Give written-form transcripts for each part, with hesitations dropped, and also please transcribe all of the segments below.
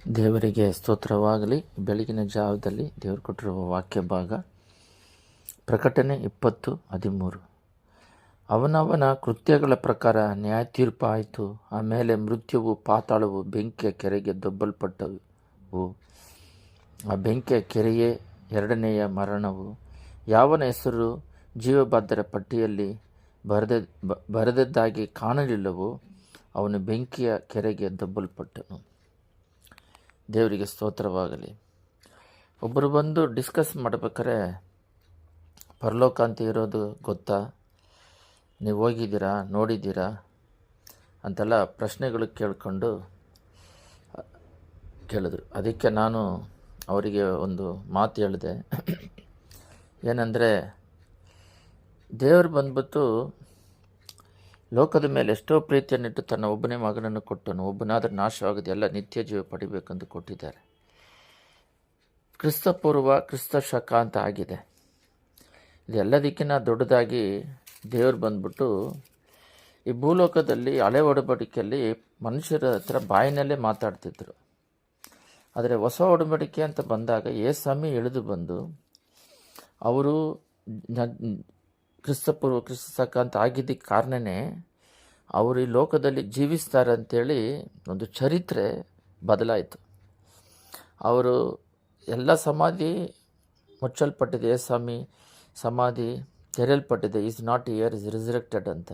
ದೇವರಿಗೆ ಸ್ತೋತ್ರವಾಗಲಿ. ಬೆಳಗಿನ ಜಾವದಲ್ಲಿ ದೇವರು ಕೊಟ್ಟಿರುವ ವಾಕ್ಯ ಭಾಗ ಪ್ರಕಟಣೆ 20:13. ಅವನವನ ಕೃತ್ಯಗಳ ಪ್ರಕಾರ ನ್ಯಾಯ ತೀರ್ಪು ಆಯಿತು. ಆಮೇಲೆ ಮೃತ್ಯುವು ಪಾತಾಳವು ಬೆಂಕಿಯ ಕೆರೆಗೆ ದೊಬ್ಬಲ್ಪಟ್ಟವು. ಆ ಬೆಂಕಿಯ ಕೆರೆಯೇ ಎರಡನೆಯ ಮರಣವು. ಯಾವನ ಹೆಸರು ಜೀವಬಾಧ್ಯರ ಪಟ್ಟಿಯಲ್ಲಿ ಬರೆದದ್ದಾಗಿ ಕಾಣಲಿಲ್ಲವೋ ಅವನು ಬೆಂಕಿಯ ಕೆರೆಗೆ ದೊಬ್ಬಲ್ಪಟ್ಟನು. ದೇವರಿಗೆ ಸ್ತೋತ್ರವಾಗಲಿ. ಒಬ್ಬರು ಬಂದು ಡಿಸ್ಕಸ್ ಮಾಡ್ಬೇಕಾರೆ ಪರಲೋಕ ಅಂತ ಇರೋದು ಗೊತ್ತಾ, ನೀವು ಹೋಗಿದ್ದೀರಾ, ನೋಡಿದ್ದೀರಾ ಅಂತೆಲ್ಲ ಪ್ರಶ್ನೆಗಳು ಕೇಳಿದ್ರು. ಅದಕ್ಕೆ ನಾನು ಅವರಿಗೆ ಒಂದು ಮಾತು ಹೇಳಿದೆ. ಏನಂದರೆ, ದೇವರು ಬಂದ್ಬಿಟ್ಟು ಲೋಕದ ಮೇಲೆ ಎಷ್ಟೋ ಪ್ರೀತಿಯನ್ನಿಟ್ಟು ತನ್ನ ಒಬ್ಬನೇ ಮಗನನ್ನು ಕೊಟ್ಟನು. ಒಬ್ಬನಾದರೂ ನಾಶವಾಗದೆ ಎಲ್ಲ ನಿತ್ಯ ಜೀವ ಪಡಿಬೇಕೆಂದು ಕೊಟ್ಟಿದ್ದಾರೆ. ಕ್ರಿಸ್ತಪೂರ್ವ ಕ್ರಿಸ್ತ ಶಕ ಅಂತ ಆಗಿದೆ. ಇದೆಲ್ಲದಕ್ಕಿಂತ ದೊಡ್ಡದಾಗಿ ದೇವರು ಬಂದ್ಬಿಟ್ಟು ಈ ಭೂಲೋಕದಲ್ಲಿ ಹಳೆ ಒಡಂಬಡಿಕೆಯಲ್ಲಿ ಮನುಷ್ಯರ ಹತ್ರ ಬಾಯಿನಲ್ಲೇ ಮಾತಾಡ್ತಿದ್ರು. ಆದರೆ ಹೊಸ ಒಡಂಬಡಿಕೆ ಅಂತ ಬಂದಾಗ ಯೇಸು ಇಳಿದು ಬಂದು ಅವರು ಕ್ರಿಸ್ತಪೂರ್ವ ಕ್ರಿಸ್ತ ಶಕ ಅಂತ ಆಗಿದ್ದಕ್ಕೆ ಕಾರಣನೇ ಅವರು ಈ ಲೋಕದಲ್ಲಿ ಜೀವಿಸ್ತಾರೆ ಅಂಥೇಳಿ ಒಂದು ಚರಿತ್ರೆ ಬದಲಾಯಿತು. ಅವರು ಎಲ್ಲ ಸಮಾಧಿ ಮುಚ್ಚಲ್ಪಟ್ಟಿದೆ, ಯೇಸು ಸಮಾಧಿ ತೆರೆಯಲ್ಪಟ್ಟಿದೆ, is not year is resurrected ಅಂತ.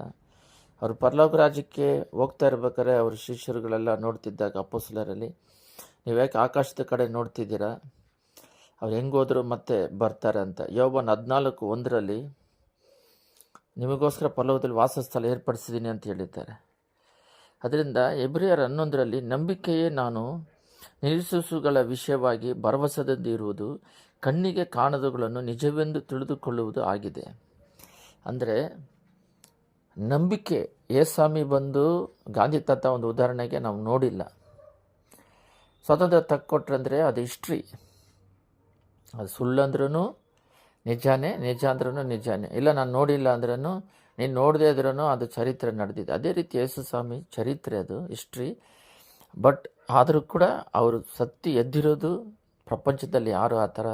ಅವರು ಪರಲೋಕ ರಾಜ್ಯಕ್ಕೆ ಹೋಗ್ತಾ ಇರ್ಬೇಕಾದ್ರೆ ಅವ್ರ ಶಿಷ್ಯರುಗಳೆಲ್ಲ ನೋಡ್ತಿದ್ದಾಗ ಅಪೊಸ್ತಲರಲ್ಲಿ, ನೀವು ಯಾಕೆ ಆಕಾಶದ ಕಡೆ ನೋಡ್ತಿದ್ದೀರಾ, ಅವ್ರು ಹೆಂಗೋದ್ರು ಮತ್ತೆ ಬರ್ತಾರೆ ಅಂತ. ಯೋಬನ 14:1 ನಿಮಗೋಸ್ಕರ ಪರಲೋಕದಲ್ಲಿ ವಾಸಸ್ಥಳ ಏರ್ಪಡಿಸಿದ್ದೀನಿ ಅಂತ ಹೇಳಿದ್ದಾರೆ. ಅದರಿಂದ ಎಬ್ರಿಯರ 11 ನಂಬಿಕೆಯೇ ನಾನು ನಿರೀಕ್ಷಿಸುಗಳ ವಿಷಯವಾಗಿ ಭರವಸೆದಿಂದ ಇರುವುದು, ಕಣ್ಣಿಗೆ ಕಾಣದವುಗಳನ್ನು ನಿಜವೆಂದು ತಿಳಿದುಕೊಳ್ಳುವುದು ಆಗಿದೆ. ಅಂದರೆ ನಂಬಿಕೆ. ಯೇಸು ಬಂದು ಗಾಂಧಿ ತಾತ ಒಂದು ಉದಾಹರಣೆಗೆ ನಾವು ನೋಡಿಲ್ಲ. ಸ್ವಾತಂತ್ರ್ಯ ತಕ್ಕೊಟ್ರಂದರೆ ಅದು ಹಿಸ್ಟ್ರಿ, ಅದು ಸುಳ್ಳಂದ್ರೂ ನಿಜಾನೇ, ನಿಜ ಅಂದ್ರೂ ನಿಜಾನೇ. ಇಲ್ಲ ನಾನು ನೋಡಿಲ್ಲ ಅಂದ್ರೂ, ನೀನು ನೋಡದೇ ಇದ್ರೂ ಅದು ಚರಿತ್ರೆ ನಡೆದಿದೆ. ಅದೇ ರೀತಿ ಯೇಸು ಸ್ವಾಮಿ ಚರಿತ್ರೆ, ಅದು ಹಿಸ್ಟ್ರಿ. ಬಟ್ ಆದರೂ ಕೂಡ ಅವರು ಸತ್ಯ ಎದ್ದಿರೋದು ಪ್ರಪಂಚದಲ್ಲಿ ಯಾರು ಆ ಥರ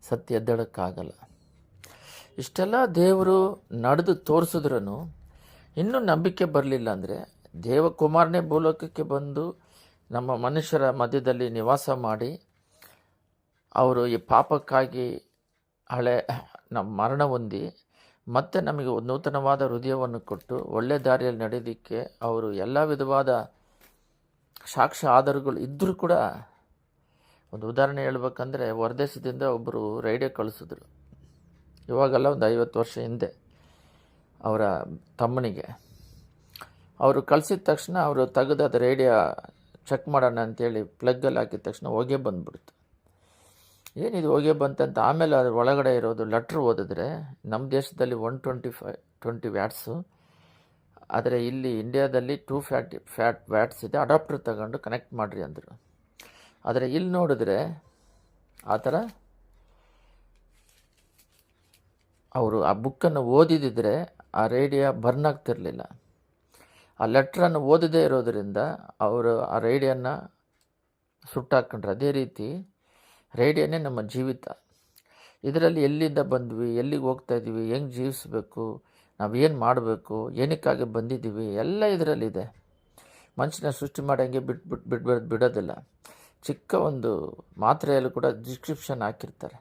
ಸತ್ಯ ಎದ್ದೇಳೋಕ್ಕಾಗಲ್ಲ. ಇಷ್ಟೆಲ್ಲ ದೇವರು ನಡೆದು ತೋರಿಸಿದ್ರೂ ಇನ್ನೂ ನಂಬಿಕೆ ಬರಲಿಲ್ಲ ಅಂದರೆ, ದೇವಕುಮಾರನೇ ಭೂಲೋಕಕ್ಕೆ ಬಂದು ನಮ್ಮ ಮನುಷ್ಯರ ಮಧ್ಯದಲ್ಲಿ ನಿವಾಸ ಮಾಡಿ ಅವರು ಈ ಪಾಪಕ್ಕಾಗಿ ನಮ್ಮ ಮರಣ ಹೊಂದಿ ಮತ್ತೆ ನಮಗೆ ಒಂದು ನೂತನವಾದ ಹೃದಯವನ್ನು ಕೊಟ್ಟು ಒಳ್ಳೆ ದಾರಿಯಲ್ಲಿ ನಡೆಯೋದಕ್ಕೆ ಅವರು ಎಲ್ಲ ವಿಧವಾದ ಸಾಕ್ಷ್ಯ ಆಧಾರಗಳು ಇದ್ದರೂ ಕೂಡ, ಒಂದು ಉದಾಹರಣೆ ಹೇಳ್ಬೇಕಂದ್ರೆ, ಹೊರದೇಶದಿಂದ ಒಬ್ಬರು ರೇಡಿಯೋ ಕಳಿಸಿದ್ರು. ಇವಾಗೆಲ್ಲ ಒಂದು 50 ವರ್ಷ ಹಿಂದೆ ಅವರ ತಮ್ಮನಿಗೆ ಅವರು ಕಳಿಸಿದ ತಕ್ಷಣ ಅವರು ತೆಗೆದು ಅದು ರೇಡಿಯೋ ಚೆಕ್ ಮಾಡೋಣ ಅಂತೇಳಿ ಪ್ಲಗ್ಗಲ್ಲಿ ಹಾಕಿದ ತಕ್ಷಣ ಹೊಗೆ ಬಂದುಬಿಡ್ತು. ಏನಿದು ಹೊಗೆ ಬಂತಂತ ಆಮೇಲೆ ಅದ್ರ ಒಳಗಡೆ ಇರೋದು ಲೆಟ್ರ್ ಓದಿದ್ರೆ ನಮ್ಮ ದೇಶದಲ್ಲಿ 120 ವ್ಯಾಟ್ಸು, ಆದರೆ ಇಲ್ಲಿ ಇಂಡಿಯಾದಲ್ಲಿ 2 ವ್ಯಾಟ್ಸ್ ಇದೆ, ಅಡಾಪ್ಟರ್ ತಗೊಂಡು ಕನೆಕ್ಟ್ ಮಾಡಿರಿ ಅಂದರು. ಆದರೆ ಇಲ್ಲಿ ನೋಡಿದ್ರೆ ಆ ಥರ ಅವರು ಆ ಬುಕ್ಕನ್ನು ಓದಿದಿದ್ರೆ ಆ ರೇಡಿಯೋ ಬರ್ನ್ ಆಗ್ತಿರಲಿಲ್ಲ. ಆ ಲೆಟ್ರನ್ನು ಓದದೇ ಇರೋದರಿಂದ ಅವರು ಆ ರೇಡಿಯೋನ ಸುಟ್ಟಾಕೊಂಡ್ರು. ಅದೇ ರೀತಿ ರೇಡಿಯೋನೇ ನಮ್ಮ ಜೀವಿತ. ಇದರಲ್ಲಿ ಎಲ್ಲಿಂದ ಬಂದ್ವಿ, ಎಲ್ಲಿಗೆ ಹೋಗ್ತಾ ಇದ್ದೀವಿ, ಹೆಂಗೆ ಜೀವಿಸಬೇಕು, ನಾವು ಏನು ಮಾಡಬೇಕು, ಏನಕ್ಕಾಗಿ ಬಂದಿದ್ದೀವಿ, ಎಲ್ಲ ಇದರಲ್ಲಿದೆ. ಮನುಷ್ಯನ ಸೃಷ್ಟಿ ಮಾಡೋಂಗೆ ಬಿಡೋದಿಲ್ಲ. ಚಿಕ್ಕ ಒಂದು ಮಾತ್ರೆಯಲ್ಲೂ ಕೂಡ ಡಿಸ್ಕ್ರಿಪ್ಷನ್ ಹಾಕಿರ್ತಾರೆ,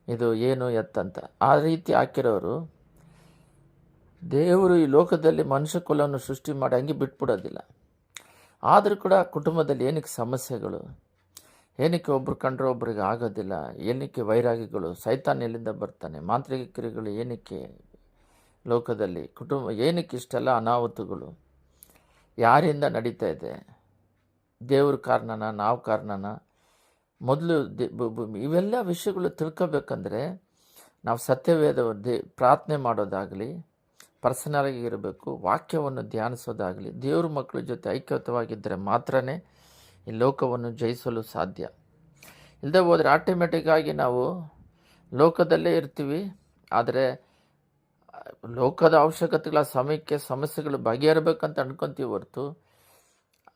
ಇದು ಏನು ಎತ್ತಂತ. ಆ ರೀತಿ ಹಾಕಿರೋರು ದೇವರು ಈ ಲೋಕದಲ್ಲಿ ಮನುಷ್ಯ ಕುಲವನ್ನು ಸೃಷ್ಟಿ ಮಾಡಿ ಹಂಗೆ ಬಿಟ್ಬಿಡೋದಿಲ್ಲ. ಆದರೂ ಕೂಡ ಕುಟುಂಬದಲ್ಲಿ ಏನಕ್ಕೆ ಸಮಸ್ಯೆಗಳು, ಏನಕ್ಕೆ ಒಬ್ರು ಕಂಡ್ರೆ ಒಬ್ರಿಗೆ ಆಗೋದಿಲ್ಲ, ಏನಕ್ಕೆ ವೈರಾಗ್ಯಗಳು, ಸೈತಾನ್ ಎಲ್ಲಿಂದ ಬರ್ತಾನೆ, ಮಾಂತ್ರಿಕ ಕ್ರಿಯೆಗಳು ಏನಕ್ಕೆ ಲೋಕದಲ್ಲಿ, ಏನಕ್ಕೆ ಇಷ್ಟೆಲ್ಲ ಅನಾಹುತಗಳು, ಯಾರಿಂದ ನಡೀತಾ ಇದೆ, ದೇವ್ರ ಕಾರಣನ ನಾವು ಕಾರಣನ, ಮೊದಲು ಇವೆಲ್ಲ ವಿಷಯಗಳು ತಿಳ್ಕೊಬೇಕಂದ್ರೆ ನಾವು ಸತ್ಯವೇದ ಪ್ರಾರ್ಥನೆ ಮಾಡೋದಾಗಲಿ, ಪರ್ಸನಲಾಗಿ ಇರಬೇಕು, ವಾಕ್ಯವನ್ನು ಧ್ಯಾನಿಸೋದಾಗಲಿ, ದೇವ್ರ ಮಕ್ಕಳ ಜೊತೆ ಐಕ್ಯತವಾಗಿದ್ದರೆ ಮಾತ್ರ ಈ ಲೋಕವನ್ನು ಜಯಿಸಲು ಸಾಧ್ಯ. ಇಲ್ಲದೆ ಹೋದರೆ ಆಟೋಮೆಟಿಕ್ಕಾಗಿ ನಾವು ಲೋಕದಲ್ಲೇ ಇರ್ತೀವಿ. ಆದರೆ ಲೋಕದ ಅವಶ್ಯಕತೆಗಳ ಸಮಯಕ್ಕೆ ಸಮಸ್ಯೆಗಳು ಬಗೆಹರಬೇಕಂತ ಅನ್ಕೊತೀವಿ ಹೊರತು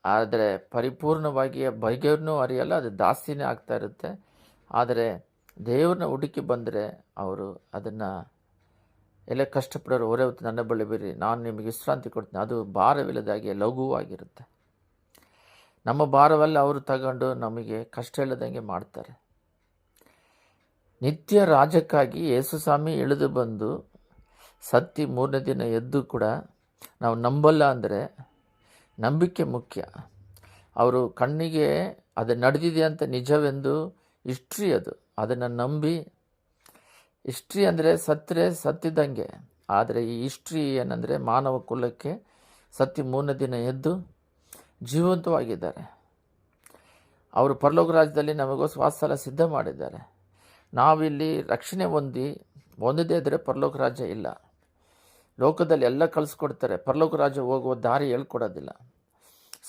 ಆದರೆ ಪರಿಪೂರ್ಣವಾಗಿ ಬಗೆಯನ್ನು ಅರಿಯಲ್ಲ, ಅದು ಜಾಸ್ತಿನೇ ಆಗ್ತಾ ಇರುತ್ತೆ. ಆದರೆ ದೇವ್ರನ್ನ ಹುಡುಕಿ ಬಂದರೆ ಅವರು ಅದನ್ನು ಎಲ್ಲ ಕಷ್ಟಪಡೋರು ಹೊರೆ ಹೊತ್ತು ನನ್ನ ಬಳಿ ಬಿರಿ, ನಾನು ನಿಮಗೆ ವಿಶ್ರಾಂತಿ ಕೊಡ್ತೀನಿ. ಅದು ಭಾರವಿಲ್ಲದಾಗಿ ಲಘುವಾಗಿರುತ್ತೆ. ನಮ್ಮ ಭಾರವೆಲ್ಲ ಅವರು ತಗೊಂಡು ನಮಗೆ ಕಷ್ಟ ಇಲ್ಲದಂಗೆ ಮಾಡ್ತಾರೆ. ನಿತ್ಯ ರಾಜ್ಯಕ್ಕಾಗಿ ಯೇಸುಸ್ವಾಮಿ ಇಳಿದು ಬಂದು ಸತ್ತಿ 3ನೇ ದಿನ ಎದ್ದು ಕೂಡ ನಾವು ನಂಬಲ್ಲ ಅಂದರೆ ನಂಬಿಕೆ ಮುಖ್ಯ. ಅವರು ಕಣ್ಣಿಗೆ ಅದು ನಡೆದಿದೆ ಅಂತ ನಿಜವೆಂದು ಹಿಸ್ಟ್ರಿ, ಅದನ್ನು ನಂಬಿ, ಹಿಸ್ಟ್ರಿ ಅಂದರೆ ಸತ್ತರೆ ಸತ್ತಿದ್ದಂಗೆ. ಆದರೆ ಈ ಹಿಸ್ಟ್ರಿ ಏನಂದರೆ ಮಾನವ ಕುಲಕ್ಕೆ ಸತ್ತಿ 3ನೇ ದಿನ ಎದ್ದು ಜೀವಂತವಾಗಿದ್ದಾರೆ. ಅವರು ಪರಲೋಕ ರಾಜ್ಯದಲ್ಲಿ ನಮಗೋಸ್ಕರ ವಾಸಸ್ಥಳ ಸಿದ್ಧ ಮಾಡಿದ್ದಾರೆ. ನಾವಿಲ್ಲಿ ರಕ್ಷಣೆ ಹೊಂದದೇ ಇದ್ದರೆ ಪರಲೋಕ ರಾಜ್ಯ ಇಲ್ಲ. ಲೋಕದಲ್ಲಿ ಎಲ್ಲ ಕಳಿಸ್ಕೊಡ್ತಾರೆ, ಪರಲೋಕ ರಾಜ್ಯ ಹೋಗುವ ದಾರಿ ಹೇಳ್ಕೊಡೋದಿಲ್ಲ.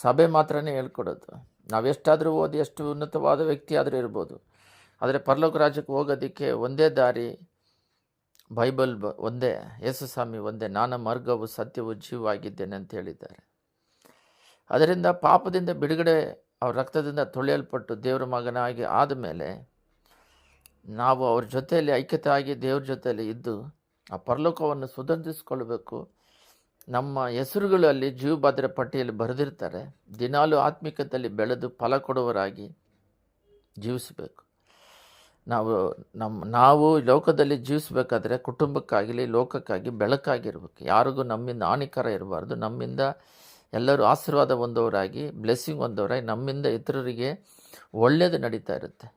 ಸಭೆ ಮಾತ್ರನೇ ಹೇಳ್ಕೊಡೋದು. ನಾವೆಷ್ಟಾದರೂ ಓದಿ ಎಷ್ಟು ಉನ್ನತವಾದ ವ್ಯಕ್ತಿ ಆದರೂ ಇರ್ಬೋದು, ಆದರೆ ಪರಲೋಕ ರಾಜ್ಯಕ್ಕೆ ಹೋಗೋದಕ್ಕೆ ಒಂದೇ ದಾರಿ, ಬೈಬಲ್ ಒಂದೇ, ಯೇಸುಸ್ವಾಮಿ ಒಂದೇ, ನಾನು ಮಾರ್ಗವು ಸತ್ಯವು ಜೀವವಾಗಿದ್ದೇನೆ ಅಂತ ಹೇಳಿದ್ದಾರೆ. ಅದರಿಂದ ಪಾಪದಿಂದ ಬಿಡುಗಡೆ, ಅವ್ರ ರಕ್ತದಿಂದ ತೊಳೆಯಲ್ಪಟ್ಟು ದೇವರ ಮಗನಾಗಿ ಆದಮೇಲೆ ನಾವು ಅವ್ರ ಜೊತೆಯಲ್ಲಿ ಐಕ್ಯತೆ ಆಗಿ ದೇವ್ರ ಜೊತೆಯಲ್ಲಿ ಇದ್ದು ಆ ಪರಲೋಕವನ್ನು ಸುಧಾರಿಸಿಕೊಳ್ಬೇಕು. ನಮ್ಮ ಹೆಸರುಗಳು ಅಲ್ಲಿ ಜೀವಭದ್ರ ಪಟ್ಟಿಯಲ್ಲಿ ಬರೆದಿರ್ತಾರೆ. ದಿನಾಲೂ ಆತ್ಮಿಕತೆಯಲ್ಲಿ ಬೆಳೆದು ಫಲ ಕೊಡುವರಾಗಿ ಜೀವಿಸಬೇಕು. ನಾವು ಲೋಕದಲ್ಲಿ ಜೀವಿಸಬೇಕಾದ್ರೆ ಕುಟುಂಬಕ್ಕಾಗಲಿ ಲೋಕಕ್ಕಾಗಿ ಬೆಳಕಾಗಿರ್ಬೇಕು. ಯಾರಿಗೂ ನಮ್ಮಿಂದ ಹಾನಿಕರ ಇರಬಾರ್ದು. ನಮ್ಮಿಂದ ಎಲ್ಲರೂ ಆಶೀರ್ವಾದ ಹೊಂದೋರಾಗಿ, ಬ್ಲೆಸ್ಸಿಂಗ್ ಹೊಂದೋರಾಗಿ, ನಮ್ಮಿಂದ ಇತರರಿಗೆ ಒಳ್ಳೆಯದು ನಡೀತಾ ಇರುತ್ತೆ.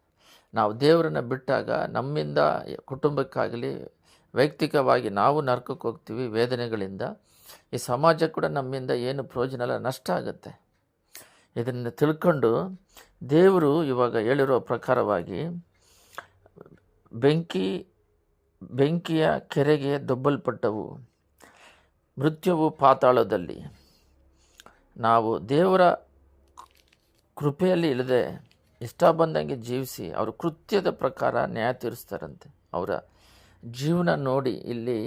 ನಾವು ದೇವರನ್ನು ಬಿಟ್ಟಾಗ ನಮ್ಮಿಂದ ಕುಟುಂಬಕ್ಕಾಗಲಿ ವೈಯಕ್ತಿಕವಾಗಿ ನಾವು ನರಕಕ್ಕೆ ಹೋಗ್ತೀವಿ ವೇದನೆಗಳಿಂದ. ಈ ಸಮಾಜ ಕೂಡ ನಮ್ಮಿಂದ ಏನು ಪ್ರಯೋಜನ ಇಲ್ಲ, ನಷ್ಟ ಆಗುತ್ತೆ. ಇದನ್ನು ತಿಳ್ಕೊಂಡು ದೇವರು ಇವಾಗ ಹೇಳಿರೋ ಪ್ರಕಾರವಾಗಿ ಬೆಂಕಿಯ ಕೆರೆಗೆ ದೊಬ್ಬಲ್ಪಟ್ಟವು, ಮೃತ್ಯುವು ಪಾತಾಳದಲ್ಲಿ. ನಾವು ದೇವರ ಕೃಪೆಯಲ್ಲಿ ಇಲ್ಲದೆ ಇಷ್ಟ ಬಂದಂಗೆ ಜೀವಿಸಿ ಅವ್ರ ಕೃತ್ಯದ ಪ್ರಕಾರ ನ್ಯಾಯ ತೀರಿಸ್ತಾರಂತೆ. ಅವರ ಜೀವನ ನೋಡಿ ಇಲ್ಲಿ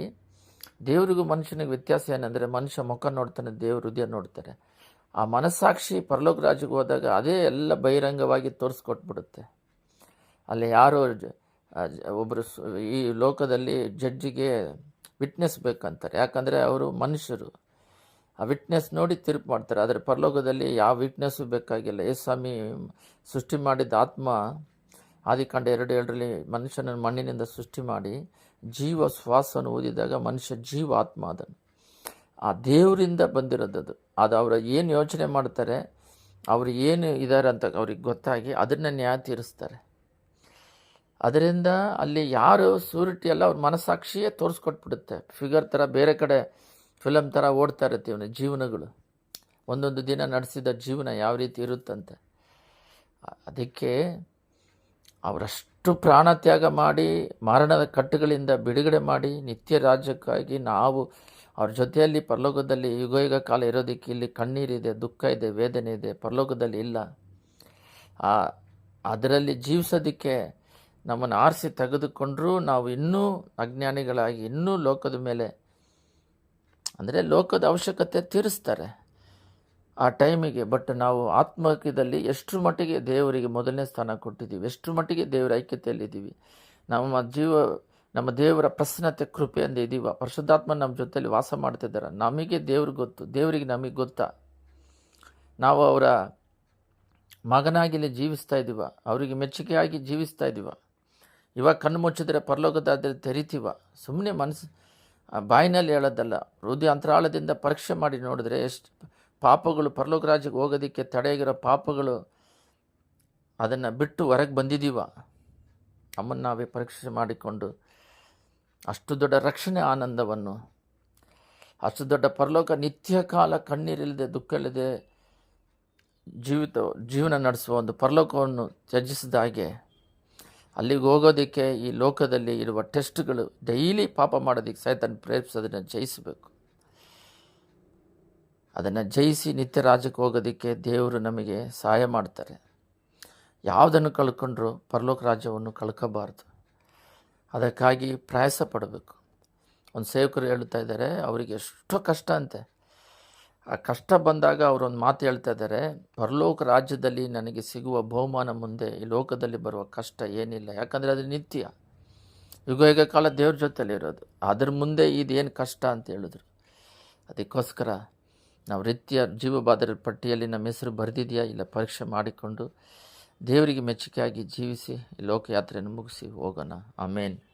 ದೇವರಿಗೂ ಮನುಷ್ಯನಿಗೆ ವ್ಯತ್ಯಾಸ ಏನಂದರೆ, ಮನುಷ್ಯ ಮುಖ ನೋಡ್ತಾನೆ, ದೇವ್ರ ಹೃದಯ ನೋಡ್ತಾರೆ. ಆ ಮನಸ್ಸಾಕ್ಷಿ ಪರಲೋಕ ರಾಜ್ಯಕ್ಕೆ ಹೋದಾಗ ಅದೇ ಎಲ್ಲ ಬಹಿರಂಗವಾಗಿ ತೋರಿಸ್ಕೊಟ್ಬಿಡುತ್ತೆ. ಅಲ್ಲಿ ಯಾರೋ ಒಬ್ಬರು ಈ ಲೋಕದಲ್ಲಿ ಜಡ್ಜಿಗೆ ವಿಟ್ನೆಸ್ ಬೇಕಂತಾರೆ, ಯಾಕಂದರೆ ಅವರು ಮನುಷ್ಯರು. ಆ ವಿಟ್ನೆಸ್ ನೋಡಿ ತೀರ್ಪು ಮಾಡ್ತಾರೆ. ಆದರೆ ಪರಲೋಕದಲ್ಲಿ ಯಾವ ವಿಟ್ನೆಸ್ಸು ಬೇಕಾಗಿಲ್ಲ. ಯೇಸುಸ್ವಾಮಿ ಸೃಷ್ಟಿ ಮಾಡಿದ ಆತ್ಮ ಆದಿಕಾಂಡ 2:7 ಮನುಷ್ಯನ ಮಣ್ಣಿನಿಂದ ಸೃಷ್ಟಿ ಮಾಡಿ ಜೀವ ಶ್ವಾಸವನ್ನು ಊದಿದಾಗ ಮನುಷ್ಯ ಜೀವ ಆತ್ಮ ಅದನ್ನು ಆ ದೇವರಿಂದ ಬಂದಿರೋದದು. ಅದು ಅವರು ಏನು ಯೋಚನೆ ಮಾಡ್ತಾರೆ, ಅವರು ಏನು ಇದ್ದಾರೆ ಅಂತ ಅವ್ರಿಗೆ ಗೊತ್ತಾಗಿ ಅದನ್ನು ನ್ಯಾಯ ತೀರಿಸ್ತಾರೆ. ಅದರಿಂದ ಅಲ್ಲಿ ಯಾರು ಸೂರಿಟಿ ಎಲ್ಲ ಅವ್ರ ಮನಸ್ಸಾಕ್ಷಿಯೇ ತೋರಿಸ್ಕೊಟ್ಬಿಡುತ್ತೆ. ಫಿಗರ್ ಥರ ಬೇರೆ ಕಡೆ ಫಿಲಮ್ ಥರ ಓಡ್ತಾ ಇರುತ್ತೆ ಇವನ ಜೀವನಗಳು. ಒಂದೊಂದು ದಿನ ನಡೆಸಿದ ಜೀವನ ಯಾವ ರೀತಿ ಇರುತ್ತಂತೆ. ಅದಕ್ಕೆ ಅವರಷ್ಟು ಪ್ರಾಣತ್ಯಾಗ ಮಾಡಿ ಮರಣದ ಕಟ್ಟುಗಳಿಂದ ಬಿಡುಗಡೆ ಮಾಡಿ ನಿತ್ಯ ರಾಜ್ಯಕ್ಕಾಗಿ ನಾವು ಅವ್ರ ಜೊತೆಯಲ್ಲಿ ಪರಲೋಕದಲ್ಲಿ ಯುಗ ಕಾಲ ಇರೋದಕ್ಕೆ ಇಲ್ಲಿ ಕಣ್ಣೀರಿದೆ, ದುಃಖ ಇದೆ, ವೇದನೆ ಇದೆ, ಪರಲೋಕದಲ್ಲಿ ಇಲ್ಲ. ಅದರಲ್ಲಿ ಜೀವಿಸೋದಕ್ಕೆ ನಮ್ಮನ್ನು ಆರಿಸಿ ತೆಗೆದುಕೊಂಡ್ರೂ ನಾವು ಇನ್ನೂ ಅಜ್ಞಾನಿಗಳಾಗಿ ಇನ್ನೂ ಲೋಕದ ಮೇಲೆ, ಅಂದರೆ ಲೋಕದ ಅವಶ್ಯಕತೆ ತೀರಿಸ್ತಾರೆ ಆ ಟೈಮಿಗೆ. ಬಟ್ ನಾವು ಆತ್ಮಕದಲ್ಲಿ ಎಷ್ಟು ಮಟ್ಟಿಗೆ ದೇವರಿಗೆ ಮೊದಲನೇ ಸ್ಥಾನ ಕೊಟ್ಟಿದ್ದೀವಿ, ಎಷ್ಟು ಮಟ್ಟಿಗೆ ದೇವರ ಐಕ್ಯತೆಯಲ್ಲಿದ್ದೀವಿ, ನಮ್ಮ ದೇವರ ಪ್ರಸನ್ನತೆ ಕೃಪೆಯಿಂದ ಇದ್ದೀವ, ಪರಿಶುದ್ಧಾತ್ಮ ನಮ್ಮ ಜೊತೆಯಲ್ಲಿ ವಾಸ ಮಾಡ್ತಿದ್ದಾರೆ, ನಮಗೆ ದೇವ್ರಿಗೆ ಗೊತ್ತು, ದೇವರಿಗೆ ನಮಗೆ ಗೊತ್ತಾ, ನಾವು ಅವರ ಮಗನಾಗಿಲ್ಲಿ ಜೀವಿಸ್ತಾ ಇದ್ದೀವ, ಅವರಿಗೆ ಮೆಚ್ಚುಗೆಯಾಗಿ ಜೀವಿಸ್ತಾ ಇದ್ದೀವ. ಇವಾಗ ಕಣ್ಣು ಮುಚ್ಚಿದ್ರೆ ಪರಲೋಕದಾದ್ರೆ ತೆರಿತೀವ. ಸುಮ್ಮನೆ ಮನಸ್ಸು ಬಾಯಿನಲ್ಲಿ ಹೇಳೋದಲ್ಲ, ಹೃದಯ ಅಂತರಾಳದಿಂದ ಪರೀಕ್ಷೆ ಮಾಡಿ ನೋಡಿದ್ರೆ ಎಷ್ಟು ಪಾಪಗಳು ಪರಲೋಕ ರಾಜ್ಯಕ್ಕೆ ಹೋಗೋದಕ್ಕೆ ತಡೆಯಾಗಿರೋ ಪಾಪಗಳು ಅದನ್ನು ಬಿಟ್ಟು ಹೊರಗೆ ಬಂದಿದ್ದೀವ. ನಮ್ಮನ್ನು ನಾವೇ ಪರೀಕ್ಷೆ ಮಾಡಿಕೊಂಡು ಅಷ್ಟು ದೊಡ್ಡ ರಕ್ಷಣೆ ಆನಂದವನ್ನು, ಅಷ್ಟು ದೊಡ್ಡ ಪರಲೋಕ ನಿತ್ಯ ಕಾಲ ಕಣ್ಣೀರಿಲ್ಲದೆ ದುಃಖ ಇಲ್ಲದೆ ಜೀವನ ನಡೆಸುವ ಒಂದು ಪರಲೋಕವನ್ನು ತ್ಯಜಿಸಿದ ಹಾಗೆ ಅಲ್ಲಿಗೆ ಹೋಗೋದಕ್ಕೆ ಈ ಲೋಕದಲ್ಲಿ ಇರುವ ಟೆಸ್ಟ್ಗಳು ಡೈಲಿ ಪಾಪ ಮಾಡೋದಕ್ಕೆ ಸೈತಾನ ಪ್ರೇರಿಸೋದನ್ನು ಜಯಿಸಬೇಕು. ಅದನ್ನು ಜಯಿಸಿ ನಿತ್ಯ ರಾಜ್ಯಕ್ಕೆ ಹೋಗೋದಕ್ಕೆ ದೇವರು ನಮಗೆ ಸಹಾಯ ಮಾಡ್ತಾರೆ. ಯಾವುದನ್ನು ಕಳ್ಕೊಂಡ್ರೂ ಪರಲೋಕ ರಾಜ್ಯವನ್ನು ಕಳ್ಕೋಬಾರ್ದು. ಅದಕ್ಕಾಗಿ ಪ್ರಯಾಸ ಪಡಬೇಕು. ಒಂದು ಸೇವಕರು ಹೇಳ್ತಾ ಇದ್ದಾರೆ, ಅವರಿಗೆ ಎಷ್ಟೋ ಕಷ್ಟ ಅಂತೆ. ಆ ಕಷ್ಟ ಬಂದಾಗ ಅವರೊಂದು ಮಾತು ಹೇಳ್ತಾ ಇದ್ದಾರೆ, ಪರಲೋಕ ರಾಜ್ಯದಲ್ಲಿ ನನಗೆ ಸಿಗುವ ಬಹುಮಾನ ಮುಂದೆ ಈ ಲೋಕದಲ್ಲಿ ಬರುವ ಕಷ್ಟ ಏನಿಲ್ಲ. ಯಾಕಂದರೆ ಅದು ನಿತ್ಯ, ಯುಗ ಕಾಲ ದೇವ್ರ ಜೊತೆಲಿ ಇರೋದು. ಅದ್ರ ಮುಂದೆ ಇದೇನು ಕಷ್ಟ ಅಂತ ಹೇಳಿದ್ರು. ಅದಕ್ಕೋಸ್ಕರ ನಾವು ರೀತಿಯ ಜೀವಬಾಧರ ಪಟ್ಟಿಯಲ್ಲಿ ನಮ್ಮ ಹೆಸರು ಬರೆದಿದೆಯಾ ಇಲ್ಲ ಪರೀಕ್ಷೆ ಮಾಡಿಕೊಂಡು ದೇವರಿಗೆ ಮೆಚ್ಚುಗೆಯಾಗಿ ಜೀವಿಸಿ ಈ ಲೋಕಯಾತ್ರೆಯನ್ನು ಮುಗಿಸಿ ಹೋಗೋಣ. ಆಮೇನ್.